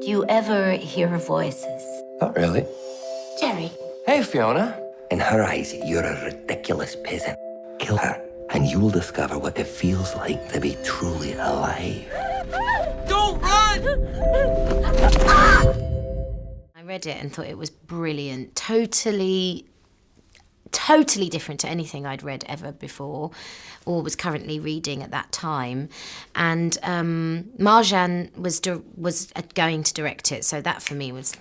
Do you ever hear voices? Not really. Jerry. Hey, Fiona. In her eyes, you're a ridiculous peasant. Kill her, and you'll discover what it feels like to be truly alive. Don't run! I read it and thought it was brilliant. Totally different to anything I'd read ever before or was currently reading at that time. And Marjane was going to direct it, so that for me was,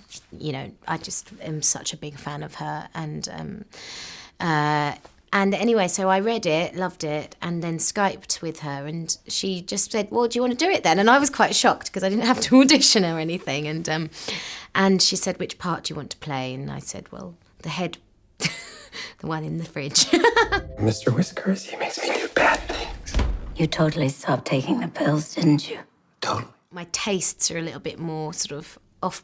I just am such a big fan of her. And anyway, so I read it, loved it, and then Skyped with her, and she just said, well, do you want to do it then? And I was quite shocked because I didn't have to audition or anything. And she said, which part do you want to play? And I said, well, the head... the one in the fridge. Mr. Whiskers, he makes me do bad things. You totally stopped taking the pills, didn't you? Totally. My tastes are a little bit more sort of off,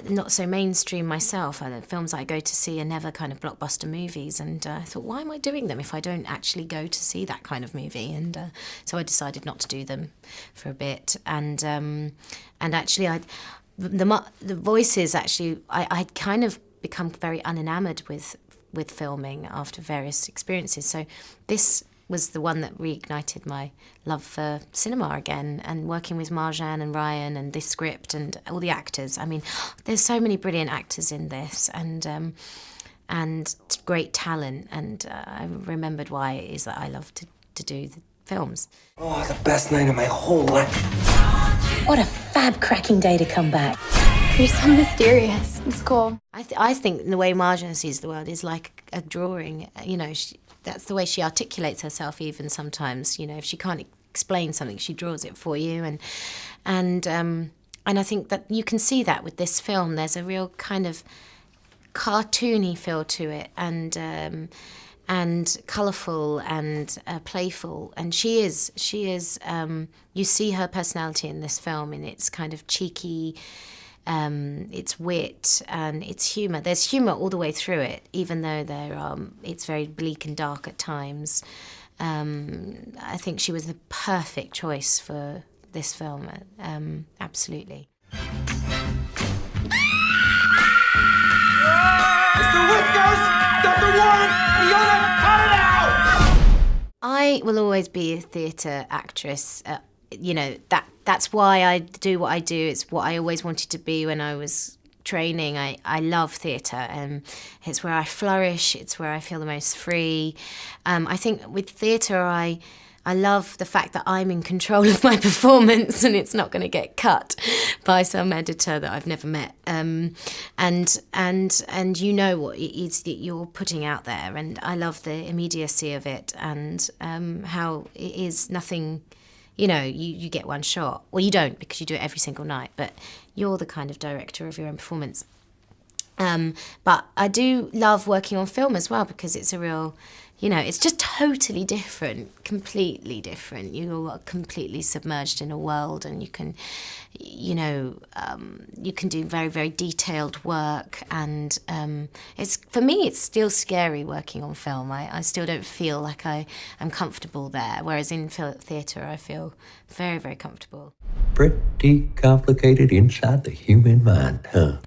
not so mainstream myself. The films I go to see are never kind of blockbuster movies, and I thought, why am I doing them if I don't actually go to see that kind of movie? And so I decided not to do them for a bit. And actually, the voices, actually, I'd kind of become very unenamoured with filming after various experiences. So this was the one that reignited my love for cinema again, and working with Marjane and Ryan and this script and all the actors. I mean, there's so many brilliant actors in this, and great talent. And I remembered why it is that I love to do the films. Oh, the best night of my whole life. What a fab-cracking day to come back. You're so mysterious. It's cool. I think the way Marjane sees the world is like a drawing. That's the way she articulates herself even sometimes. If she can't explain something, she draws it for you. And I think that you can see that with this film. There's a real kind of cartoony feel to it, and colourful and playful. And she is. You see her personality in this film, and it's kind of cheeky. It's wit and it's humour. There's humour all the way through it, even though it's very bleak and dark at times. I think she was the perfect choice for this film, absolutely. Mr. Whiskers! Dr. Warren! Fiona, cut it out! I will always be a theatre actress. That's why I do what I do. It's what I always wanted to be when I was training. I love theatre, and it's where I flourish. It's where I feel the most free. I think with theatre, I love the fact that I'm in control of my performance, and it's not going to get cut by some editor that I've never met. And you know what it is that you're putting out there, and I love the immediacy of it, and how it is nothing. You get one shot. Well, you don't, because you do it every single night, but you're the kind of director of your own performance. But I do love working on film as well, because it's a real, it's just totally different, completely different. You're completely submerged in a world, and you can, you can do very, very detailed work. And for me, it's still scary working on film. I still don't feel like I am comfortable there, whereas in theatre, I feel very, very comfortable. Pretty complicated inside the human mind, huh?